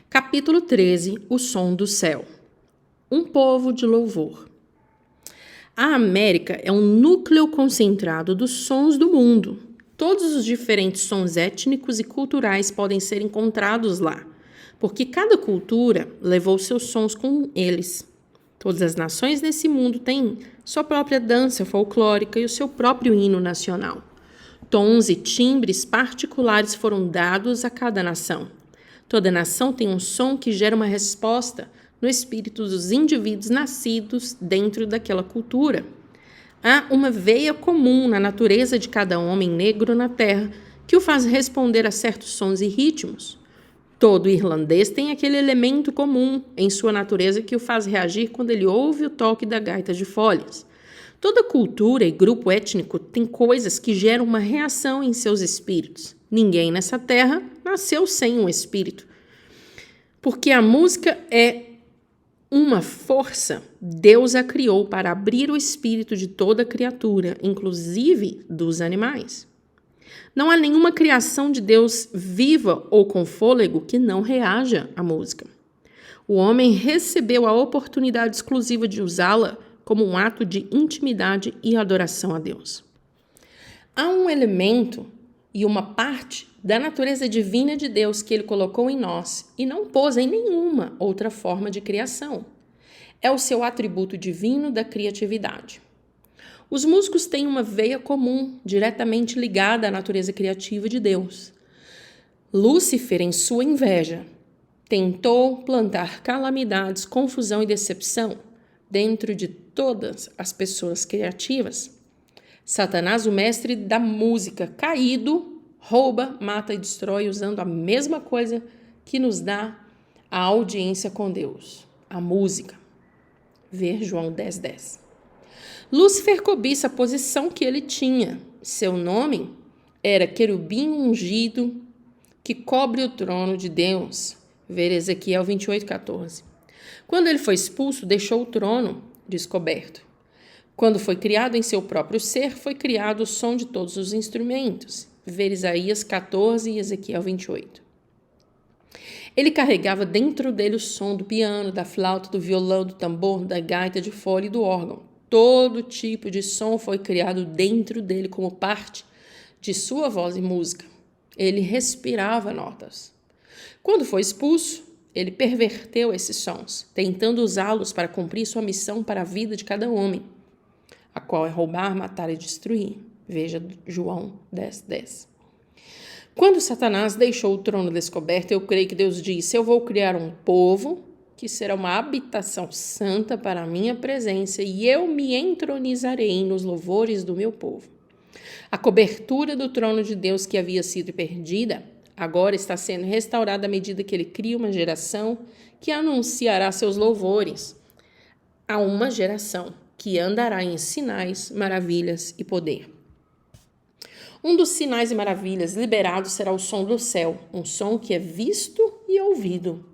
Capítulo 13. O som do céu. Um povo de louvor. A América é um núcleo concentrado dos sons do mundo. Todos os diferentes sons étnicos e culturais podem ser encontrados lá, porque cada cultura levou seus sons com eles. Todas as nações nesse mundo têm sua própria dança folclórica e o seu próprio hino nacional. Tons e timbres particulares foram dados a cada nação. Toda nação tem um som que gera uma resposta no espírito dos indivíduos nascidos dentro daquela cultura. Há uma veia comum na natureza de cada homem negro na terra que o faz responder a certos sons e ritmos. Todo irlandês tem aquele elemento comum em sua natureza que o faz reagir quando ele ouve o toque da gaita de folhas. Toda cultura e grupo étnico tem coisas que geram uma reação em seus espíritos. Ninguém nessa terra nasceu sem um espírito. Porque a música é uma força, Deus a criou para abrir o espírito de toda criatura, inclusive dos animais. Não há nenhuma criação de Deus viva ou com fôlego que não reaja à música. O homem recebeu a oportunidade exclusiva de usá-la como um ato de intimidade e adoração a Deus. Há um elemento e uma parte da natureza divina de Deus que ele colocou em nós e não pôs em nenhuma outra forma de criação. É o seu atributo divino da criatividade. Os músicos têm uma veia comum, diretamente ligada à natureza criativa de Deus. Lúcifer, em sua inveja, tentou plantar calamidades, confusão e decepção dentro de todas as pessoas criativas. Satanás, o mestre da música, caído, rouba, mata e destrói usando a mesma coisa que nos dá a audiência com Deus, a música. Ver João 10:10. Lúcifer cobiça a posição que ele tinha. Seu nome era querubim ungido que cobre o trono de Deus. Ver Ezequiel 28:14. Quando ele foi expulso, deixou o trono descoberto. Quando foi criado em seu próprio ser, foi criado o som de todos os instrumentos. Ver Isaías 14 e Ezequiel 28. Ele carregava dentro dele o som do piano, da flauta, do violão, do tambor, da gaita de folha e do órgão. Todo tipo de som foi criado dentro dele como parte de sua voz e música. Ele respirava notas. Quando foi expulso, ele perverteu esses sons, tentando usá-los para cumprir sua missão para a vida de cada homem, a qual é roubar, matar e destruir. Veja João 10:10. Quando Satanás deixou o trono descoberto, eu creio que Deus disse: eu vou criar um povo que será uma habitação santa para a minha presença e eu me entronizarei nos louvores do meu povo. A cobertura do trono de Deus que havia sido perdida agora está sendo restaurada à medida que ele cria uma geração que anunciará seus louvores a uma geração que andará em sinais, maravilhas e poder. Um dos sinais e maravilhas liberados será o som do céu, um som que é visto e ouvido.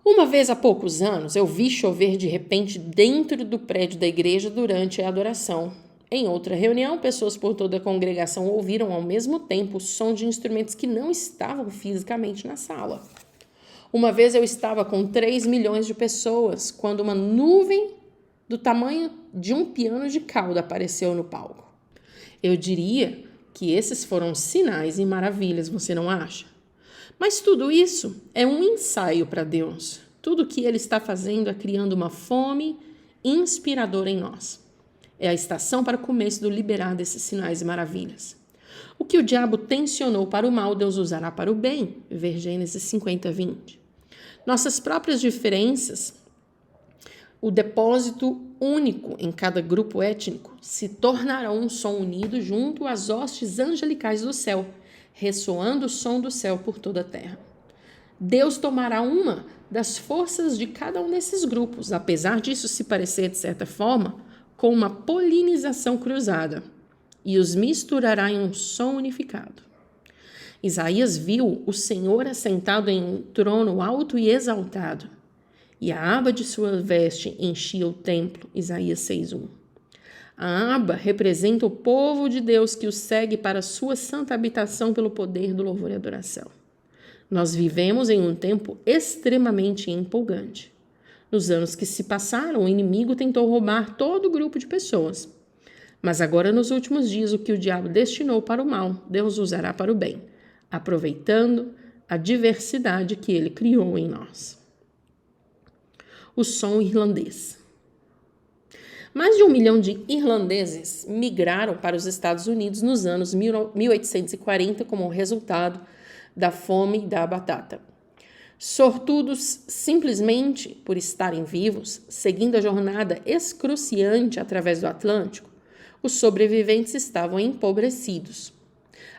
Uma vez há poucos anos, eu vi chover de repente dentro do prédio da igreja durante a adoração. Em outra reunião, pessoas por toda a congregação ouviram ao mesmo tempo o som de instrumentos que não estavam fisicamente na sala. Uma vez eu estava com 3 milhões de pessoas, quando uma nuvem do tamanho de um piano de cauda apareceu no palco. Eu diria que esses foram sinais e maravilhas, você não acha? Mas tudo isso é um ensaio para Deus. Tudo o que Ele está fazendo é criando uma fome inspiradora em nós. É a estação para o começo do liberar desses sinais e maravilhas. O que o diabo tensionou para o mal, Deus usará para o bem. Ver Gênesis 50:20. Nossas próprias diferenças, o depósito único em cada grupo étnico, se tornarão um som unido junto às hostes angelicais do céu, ressoando o som do céu por toda a terra. Deus tomará uma das forças de cada um desses grupos, apesar disso se parecer, de certa forma, com uma polinização cruzada, e os misturará em um som unificado. Isaías viu o Senhor assentado em um trono alto e exaltado, e a aba de sua veste enchia o templo. Isaías 6:1. A aba representa o povo de Deus que o segue para a sua santa habitação pelo poder do louvor e adoração. Nós vivemos em um tempo extremamente empolgante. Nos anos que se passaram, o inimigo tentou roubar todo o grupo de pessoas. Mas agora, nos últimos dias, o que o diabo destinou para o mal, Deus usará para o bem, aproveitando a diversidade que ele criou em nós. O som irlandês. Mais de 1 milhão de irlandeses migraram para os Estados Unidos nos anos 1840 como resultado da fome da batata. Sortudos simplesmente por estarem vivos, seguindo a jornada excruciante através do Atlântico, os sobreviventes estavam empobrecidos.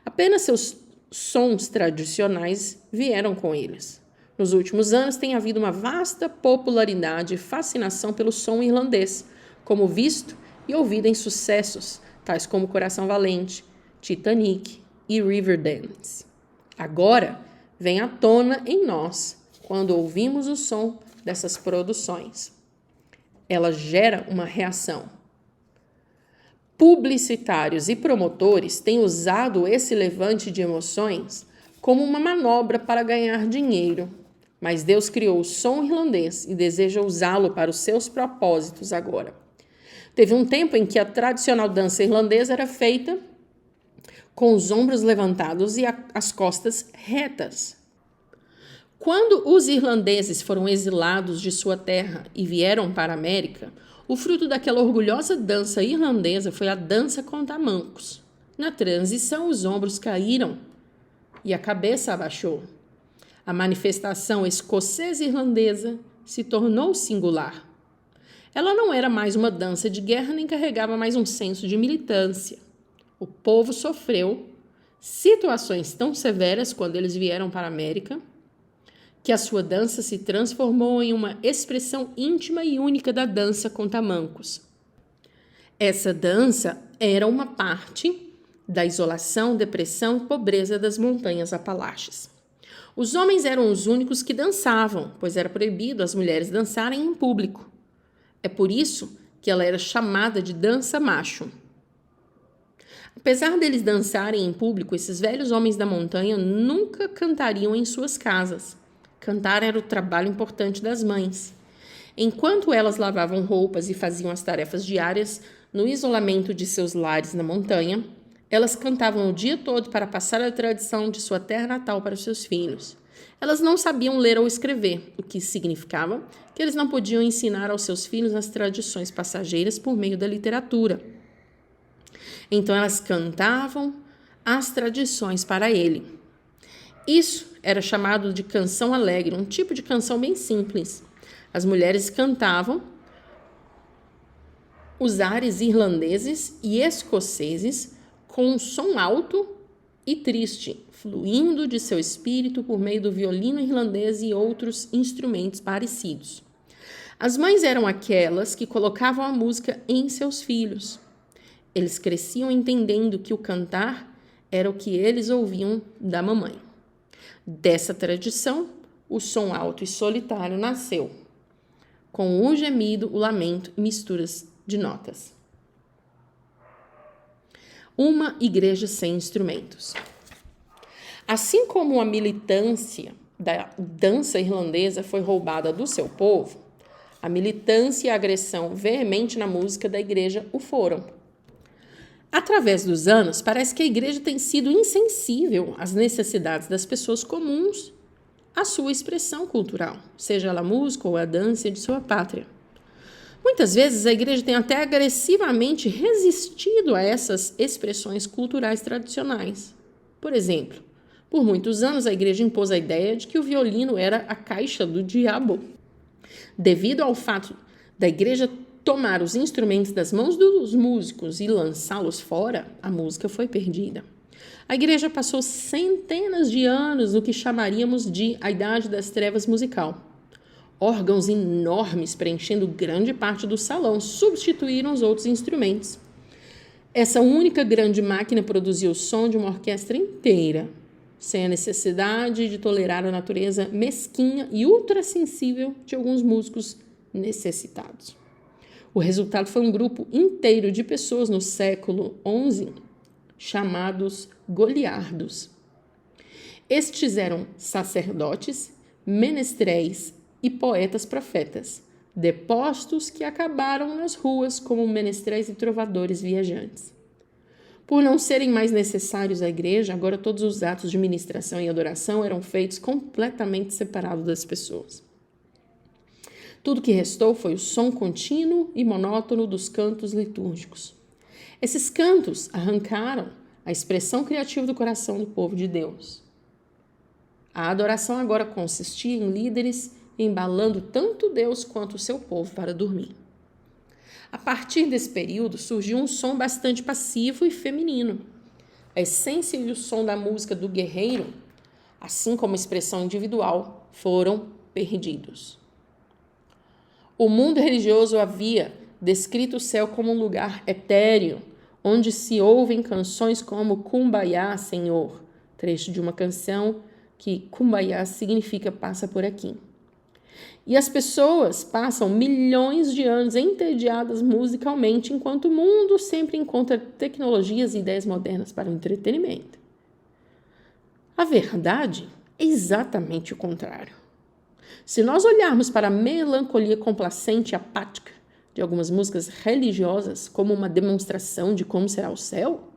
Apenas seus sons tradicionais vieram com eles. Nos últimos anos tem havido uma vasta popularidade e fascinação pelo som irlandês, como visto e ouvido em sucessos, tais como Coração Valente, Titanic e Riverdance. Agora, vem à tona em nós quando ouvimos o som dessas produções. Ela gera uma reação. Publicitários e promotores têm usado esse levante de emoções como uma manobra para ganhar dinheiro, mas Deus criou o som irlandês e deseja usá-lo para os seus propósitos agora. Teve um tempo em que a tradicional dança irlandesa era feita com os ombros levantados e as costas retas. Quando os irlandeses foram exilados de sua terra e vieram para a América, o fruto daquela orgulhosa dança irlandesa foi a dança com tamancos. Na transição, os ombros caíram e a cabeça abaixou. A manifestação escocesa-irlandesa se tornou singular. Ela não era mais uma dança de guerra nem carregava mais um senso de militância. O povo sofreu situações tão severas quando eles vieram para a América que a sua dança se transformou em uma expressão íntima e única da dança com tamancos. Essa dança era uma parte da isolação, depressão e pobreza das montanhas Apalaches. Os homens eram os únicos que dançavam, pois era proibido as mulheres dançarem em público. É por isso que ela era chamada de dança macho. Apesar deles dançarem em público, esses velhos homens da montanha nunca cantariam em suas casas. Cantar era o trabalho importante das mães. Enquanto elas lavavam roupas e faziam as tarefas diárias, no isolamento de seus lares na montanha, elas cantavam o dia todo para passar a tradição de sua terra natal para os seus filhos. Elas não sabiam ler ou escrever, o que significava que eles não podiam ensinar aos seus filhos as tradições passageiras por meio da literatura. Então elas cantavam as tradições para ele. Isso era chamado de canção alegre, um tipo de canção bem simples. As mulheres cantavam os ares irlandeses e escoceses com um som alto e triste, fluindo de seu espírito por meio do violino irlandês e outros instrumentos parecidos. As mães eram aquelas que colocavam a música em seus filhos. Eles cresciam entendendo que o cantar era o que eles ouviam da mamãe. Dessa tradição, o som alto e solitário nasceu, com o gemido, o lamento e misturas de notas. Uma igreja sem instrumentos. Assim como a militância da dança irlandesa foi roubada do seu povo, a militância e a agressão veemente na música da igreja o foram. Através dos anos, parece que a igreja tem sido insensível às necessidades das pessoas comuns à sua expressão cultural, seja ela a música ou a dança de sua pátria. Muitas vezes a igreja tem até agressivamente resistido a essas expressões culturais tradicionais. Por exemplo, por muitos anos a igreja impôs a ideia de que o violino era a caixa do diabo. Devido ao fato da igreja tomar os instrumentos das mãos dos músicos e lançá-los fora, a música foi perdida. A igreja passou centenas de anos no que chamaríamos de a Idade das Trevas musical. Órgãos enormes preenchendo grande parte do salão substituíram os outros instrumentos. Essa única grande máquina produziu o som de uma orquestra inteira, sem a necessidade de tolerar a natureza mesquinha e ultrassensível de alguns músicos necessitados. O resultado foi um grupo inteiro de pessoas no século XI, chamados goliardos. Estes eram sacerdotes, menestréis e poetas profetas, depostos que acabaram nas ruas como menestréis e trovadores viajantes. Por não serem mais necessários à igreja, agora todos os atos de ministração e adoração eram feitos completamente separados das pessoas. Tudo que restou foi o som contínuo e monótono dos cantos litúrgicos. Esses cantos arrancaram a expressão criativa do coração do povo de Deus. A adoração agora consistia em líderes embalando tanto Deus quanto o seu povo para dormir. A partir desse período surgiu um som bastante passivo e feminino. A essência e o som da música do guerreiro, assim como a expressão individual, foram perdidos. O mundo religioso havia descrito o céu como um lugar etéreo, onde se ouvem canções como Kumbaya, Senhor, trecho de uma canção que Kumbaya significa passa por aqui. E as pessoas passam milhões de anos entediadas musicalmente, enquanto o mundo sempre encontra tecnologias e ideias modernas para o entretenimento. A verdade é exatamente o contrário. Se nós olharmos para a melancolia complacente e apática de algumas músicas religiosas como uma demonstração de como será o céu,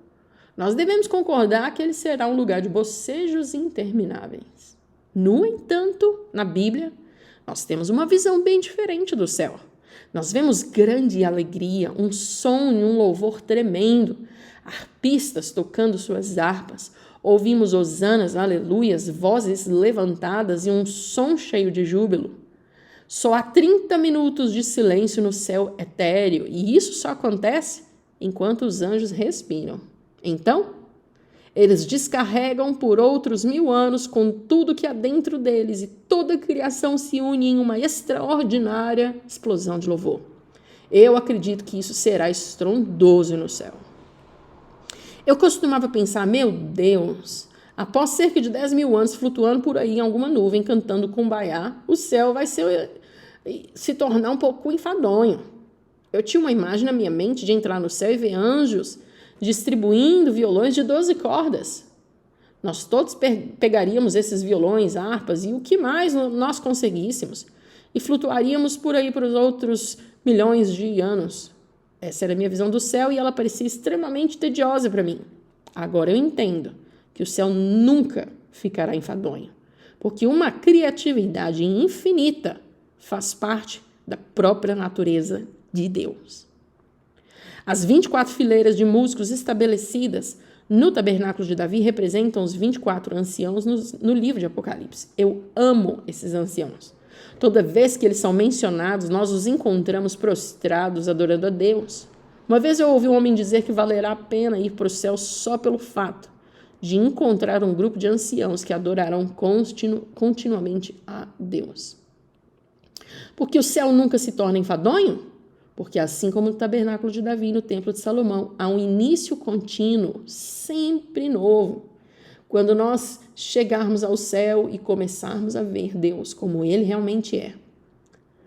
nós devemos concordar que ele será um lugar de bocejos intermináveis. No entanto, na Bíblia, nós temos uma visão bem diferente do céu. Nós vemos grande alegria, um som e um louvor tremendo, arpistas tocando suas harpas, ouvimos hosanas, aleluias, vozes levantadas e um som cheio de júbilo. Só há 30 minutos de silêncio no céu etéreo, e isso só acontece enquanto os anjos respiram. Então, eles descarregam por outros 1000 anos com tudo que há dentro deles e toda a criação se une em uma extraordinária explosão de louvor. Eu acredito que isso será estrondoso no céu. Eu costumava pensar, meu Deus, após cerca de 10.000 anos flutuando por aí em alguma nuvem, cantando Kumbaya, o céu vai se tornar um pouco enfadonho. Eu tinha uma imagem na minha mente de entrar no céu e ver anjos distribuindo violões de 12 cordas. Nós todos pegaríamos esses violões, harpas e o que mais nós conseguíssemos e flutuaríamos por aí para os outros milhões de anos. Essa era a minha visão do céu e ela parecia extremamente tediosa para mim. Agora eu entendo que o céu nunca ficará enfadonho, porque uma criatividade infinita faz parte da própria natureza de Deus. As 24 fileiras de músicos estabelecidas no tabernáculo de Davi representam os 24 anciãos no livro de Apocalipse. Eu amo esses anciãos. Toda vez que eles são mencionados, nós os encontramos prostrados, adorando a Deus. Uma vez eu ouvi um homem dizer que valerá a pena ir para o céu só pelo fato de encontrar um grupo de anciãos que adorarão continuamente a Deus. Porque o céu nunca se torna enfadonho? Porque assim como no tabernáculo de Davi e no templo de Salomão, há um início contínuo, sempre novo. Quando nós chegarmos ao céu e começarmos a ver Deus como Ele realmente é,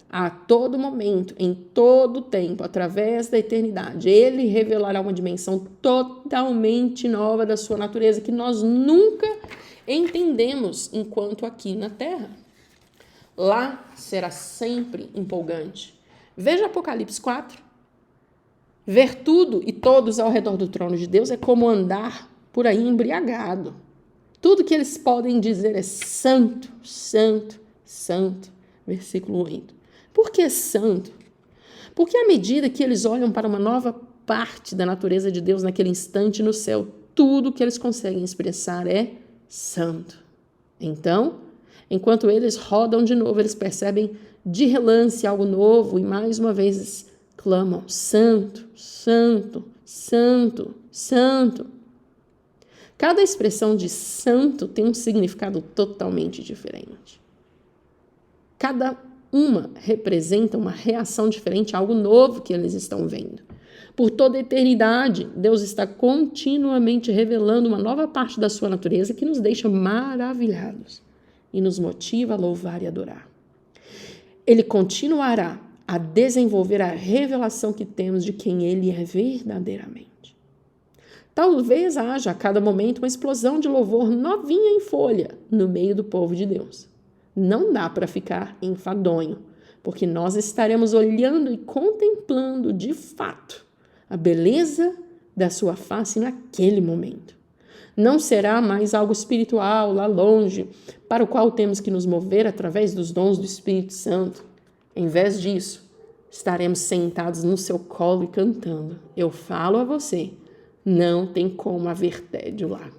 a todo momento, em todo tempo, através da eternidade, Ele revelará uma dimensão totalmente nova da sua natureza que nós nunca entendemos enquanto aqui na Terra. Lá será sempre empolgante. Veja Apocalipse 4. Ver tudo e todos ao redor do trono de Deus é como andar por aí embriagado. Tudo que eles podem dizer é santo, santo, santo. Versículo 8. Por que santo? Porque à medida que eles olham para uma nova parte da natureza de Deus naquele instante no céu, tudo que eles conseguem expressar é santo. Então, enquanto eles rodam de novo, eles percebem de relance algo novo e mais uma vez clamam santo, santo, santo, santo. Cada expressão de santo tem um significado totalmente diferente. Cada uma representa uma reação diferente a algo novo que eles estão vendo. Por toda a eternidade, Deus está continuamente revelando uma nova parte da sua natureza que nos deixa maravilhados e nos motiva a louvar e adorar. Ele continuará a desenvolver a revelação que temos de quem Ele é verdadeiramente. Talvez haja a cada momento uma explosão de louvor novinha em folha no meio do povo de Deus. Não dá para ficar enfadonho, porque nós estaremos olhando e contemplando de fato a beleza da sua face naquele momento. Não será mais algo espiritual lá longe, para o qual temos que nos mover através dos dons do Espírito Santo. Em vez disso, estaremos sentados no seu colo e cantando. Eu falo a você, não tem como haver tédio lá.